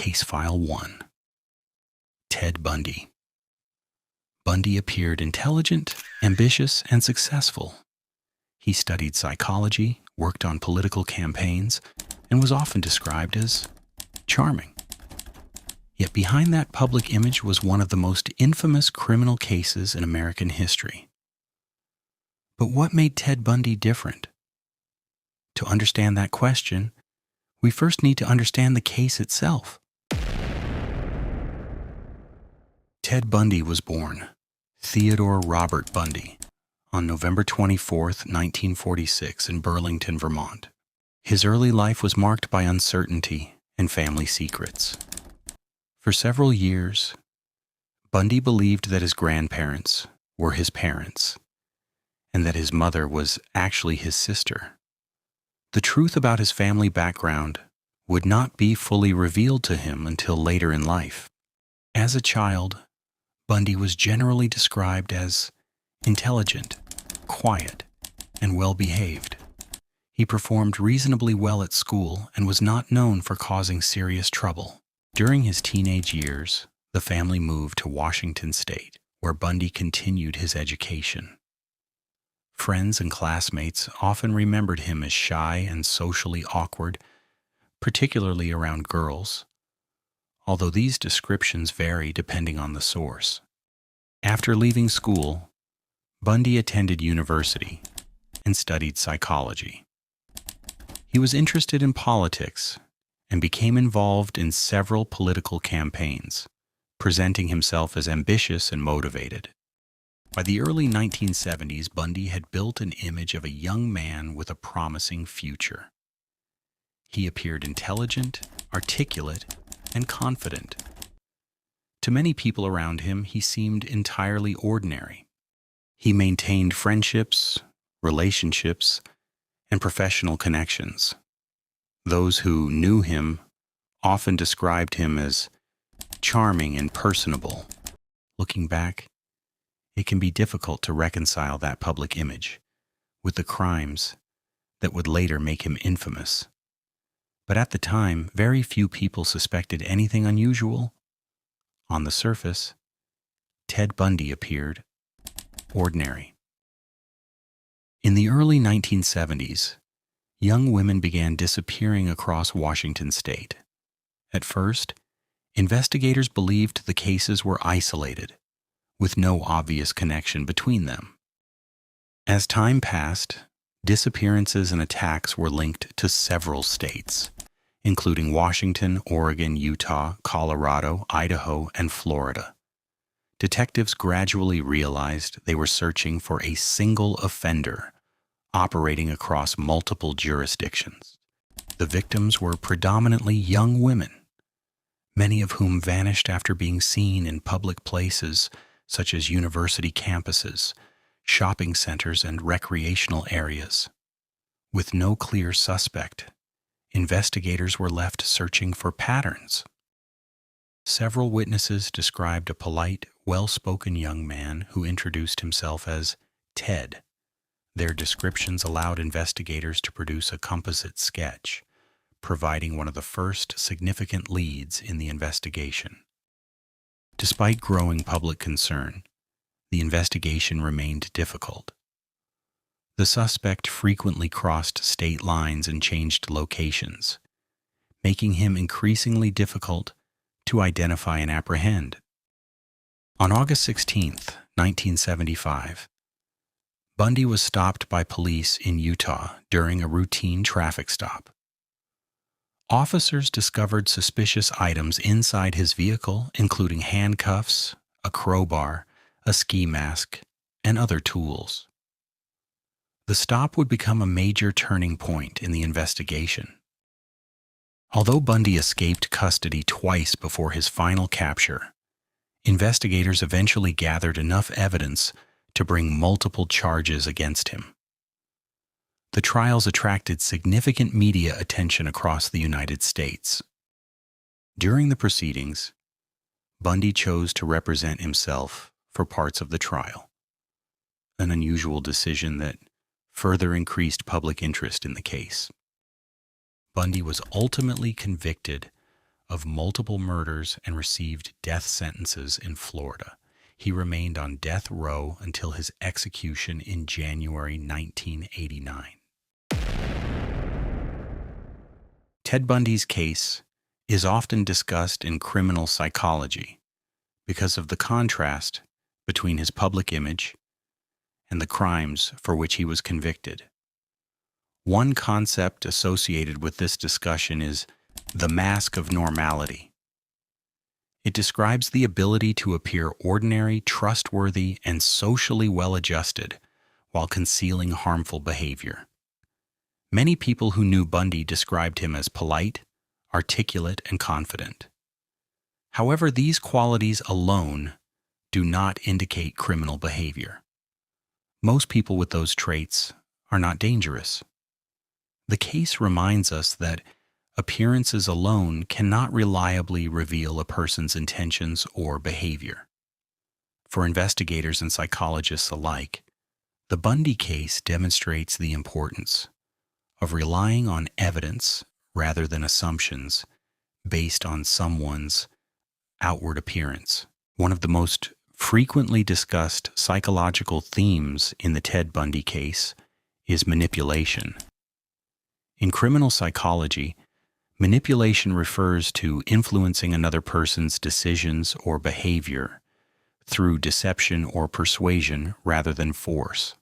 Case File 1. Ted Bundy. Bundy appeared intelligent, ambitious, and successful. He studied psychology, worked on political campaigns, and was often described as charming. Yet behind that public image was one of the most infamous criminal cases in American history. But what made Ted Bundy different? To understand that question, we first need to understand the case itself. Ted Bundy was born, Theodore Robert Bundy, on November 24, 1946, in Burlington, Vermont. His early life was marked by uncertainty and family secrets. For several years, Bundy believed that his grandparents were his parents, and that his mother was actually his sister. The truth about his family background would not be fully revealed to him until later in life. As a child, Bundy was generally described as intelligent, quiet, and well-behaved. He performed reasonably well at school and was not known for causing serious trouble. During his teenage years, the family moved to Washington State, where Bundy continued his education. Friends and classmates often remembered him as shy and socially awkward, particularly around girls, although these descriptions vary depending on the source. After leaving school, Bundy attended university and studied psychology. He was interested in politics and became involved in several political campaigns, presenting himself as ambitious and motivated. By the early 1970s, Bundy had built an image of a young man with a promising future. He appeared intelligent, articulate, and confident. To many people around him, he seemed entirely ordinary. He maintained friendships, relationships, and professional connections. Those who knew him often described him as charming and personable. Looking back, it can be difficult to reconcile that public image with the crimes that would later make him infamous. But at the time, very few people suspected anything unusual. On the surface, Ted Bundy appeared ordinary. In the early 1970s, young women began disappearing across Washington State. At first, investigators believed the cases were isolated, with no obvious connection between them. As time passed, disappearances and attacks were linked to several states, including Washington, Oregon, Utah, Colorado, Idaho, and Florida. Detectives gradually realized they were searching for a single offender operating across multiple jurisdictions. The victims were predominantly young women, many of whom vanished after being seen in public places such as university campuses, shopping centers, and recreational areas. With no clear suspect, investigators were left searching for patterns. Several witnesses described a polite, well-spoken young man who introduced himself as Ted. Their descriptions allowed investigators to produce a composite sketch, providing one of the first significant leads in the investigation. Despite growing public concern, the investigation remained difficult. The suspect frequently crossed state lines and changed locations, making him increasingly difficult to identify and apprehend. On August 16, 1975, Bundy was stopped by police in Utah during a routine traffic stop. Officers discovered suspicious items inside his vehicle, including handcuffs, a crowbar, a ski mask, and other tools. The stop would become a major turning point in the investigation. Although Bundy escaped custody twice before his final capture, investigators eventually gathered enough evidence to bring multiple charges against him. The trials attracted significant media attention across the United States. During the proceedings, Bundy chose to represent himself for parts of the trial, an unusual decision that further increased public interest in the case. Bundy was ultimately convicted of multiple murders and received death sentences in Florida. He remained on death row until his execution in January 1989. Ted Bundy's case is often discussed in criminal psychology because of the contrast between his public image and the crimes for which he was convicted. One concept associated with this discussion is the mask of normality. It describes the ability to appear ordinary, trustworthy, and socially well-adjusted while concealing harmful behavior. Many people who knew Bundy described him as polite, articulate, and confident. However, these qualities alone do not indicate criminal behavior. Most people with those traits are not dangerous. The case reminds us that appearances alone cannot reliably reveal a person's intentions or behavior. For investigators and psychologists alike, the Bundy case demonstrates the importance of relying on evidence rather than assumptions based on someone's outward appearance. One of the most frequently discussed psychological themes in the Ted Bundy case is manipulation. In criminal psychology, manipulation refers to influencing another person's decisions or behavior through deception or persuasion rather than force.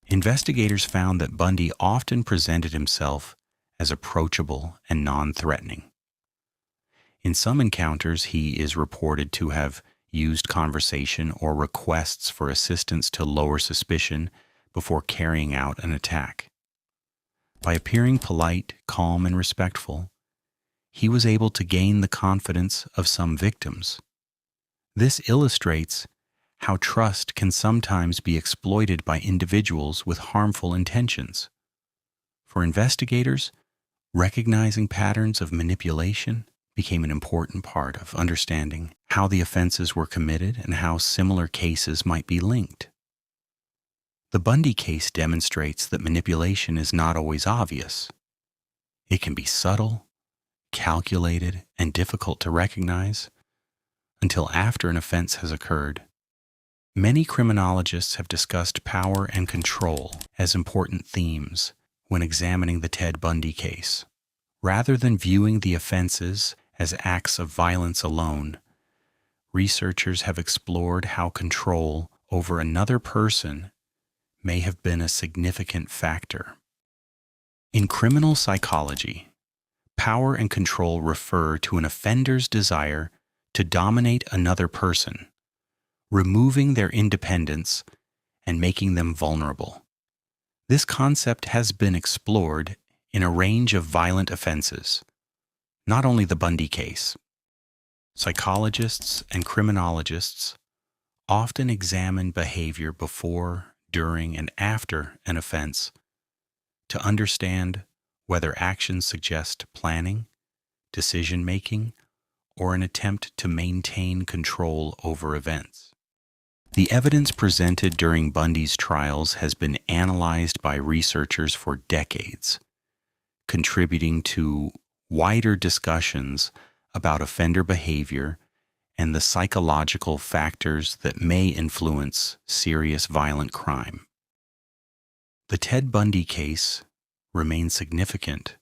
Investigators found that Bundy often presented himself as approachable and non-threatening. In some encounters, he is reported to have used conversation or requests for assistance to lower suspicion before carrying out an attack. By appearing polite, calm, and respectful, he was able to gain the confidence of some victims. This illustrates how trust can sometimes be exploited by individuals with harmful intentions. For investigators, recognizing patterns of manipulation became an important part of understanding how the offenses were committed and how similar cases might be linked. The Bundy case demonstrates that manipulation is not always obvious. It can be subtle, calculated, and difficult to recognize until after an offense has occurred. Many criminologists have discussed power and control as important themes when examining the Ted Bundy case. Rather than viewing the offenses as acts of violence alone, researchers have explored how control over another person may have been a significant factor. In criminal psychology, power and control refer to an offender's desire to dominate another person, removing their independence and making them vulnerable. This concept has been explored in a range of violent offenses, not only the Bundy case. Psychologists and criminologists often examine behavior before, during, and after an offense to understand whether actions suggest planning, decision-making, or an attempt to maintain control over events. The evidence presented during Bundy's trials has been analyzed by researchers for decades, contributing to wider discussions about offender behavior and the psychological factors that may influence serious violent crime. The Ted Bundy case remains significant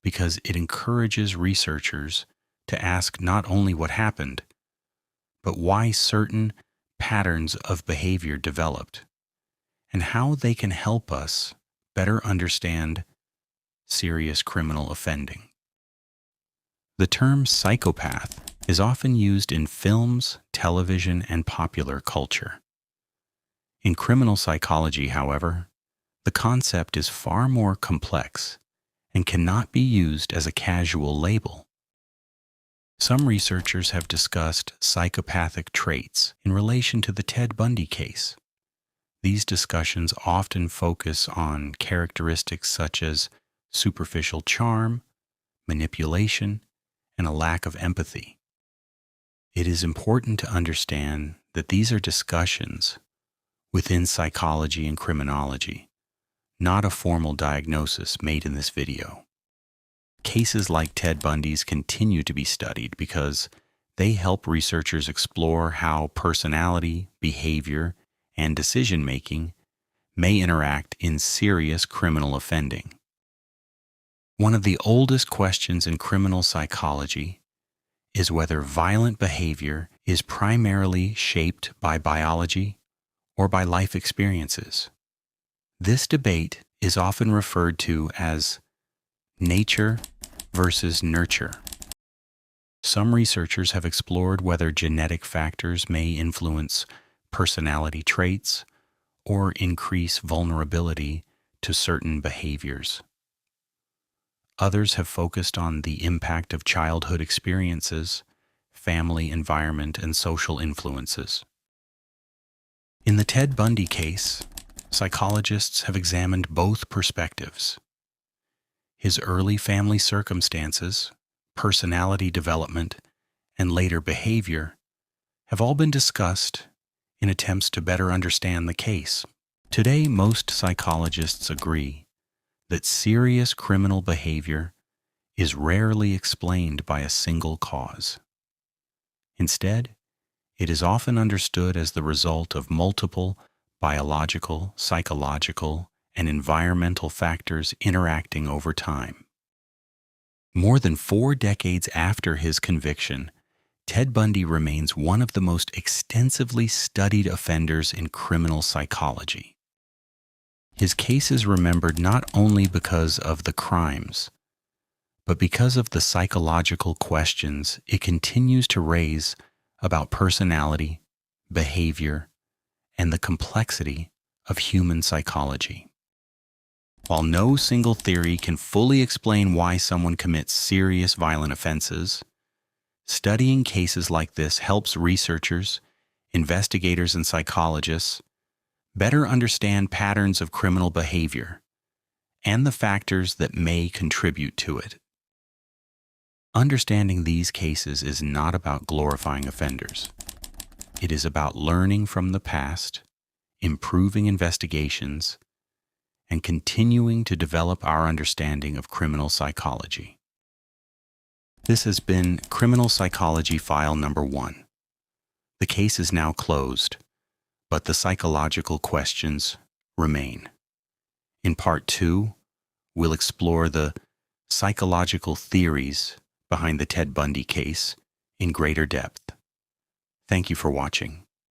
because it encourages researchers to ask not only what happened, but why certain patterns of behavior developed, and how they can help us better understand serious criminal offending. The term psychopath is often used in films, television, and popular culture. In criminal psychology, however, the concept is far more complex and cannot be used as a casual label. Some researchers have discussed psychopathic traits in relation to the Ted Bundy case. These discussions often focus on characteristics such as superficial charm, manipulation, and a lack of empathy. It is important to understand that these are discussions within psychology and criminology, not a formal diagnosis made in this video. Cases like Ted Bundy's continue to be studied because they help researchers explore how personality, behavior, and decision-making may interact in serious criminal offending. One of the oldest questions in criminal psychology is whether violent behavior is primarily shaped by biology or by life experiences. This debate is often referred to as nature versus nurture. Some researchers have explored whether genetic factors may influence personality traits or increase vulnerability to certain behaviors. Others have focused on the impact of childhood experiences, family environment, and social influences. In the Ted Bundy case, psychologists have examined both perspectives. His early family circumstances, personality development, and later behavior have all been discussed in attempts to better understand the case. Today, most psychologists agree that serious criminal behavior is rarely explained by a single cause. Instead, it is often understood as the result of multiple biological, psychological, and environmental factors interacting over time. More than 4 decades after his conviction, Ted Bundy remains one of the most extensively studied offenders in criminal psychology. His case is remembered not only because of the crimes, but because of the psychological questions it continues to raise about personality, behavior, and the complexity of human psychology. While no single theory can fully explain why someone commits serious violent offenses, studying cases like this helps researchers, investigators, and psychologists better understand patterns of criminal behavior and the factors that may contribute to it. Understanding these cases is not about glorifying offenders. It is about learning from the past, improving investigations, and continuing to develop our understanding of criminal psychology. This has been Criminal Psychology File Number 1. The case is now closed, but the psychological questions remain. In Part 2, we'll explore the psychological theories behind the Ted Bundy case in greater depth. Thank you for watching.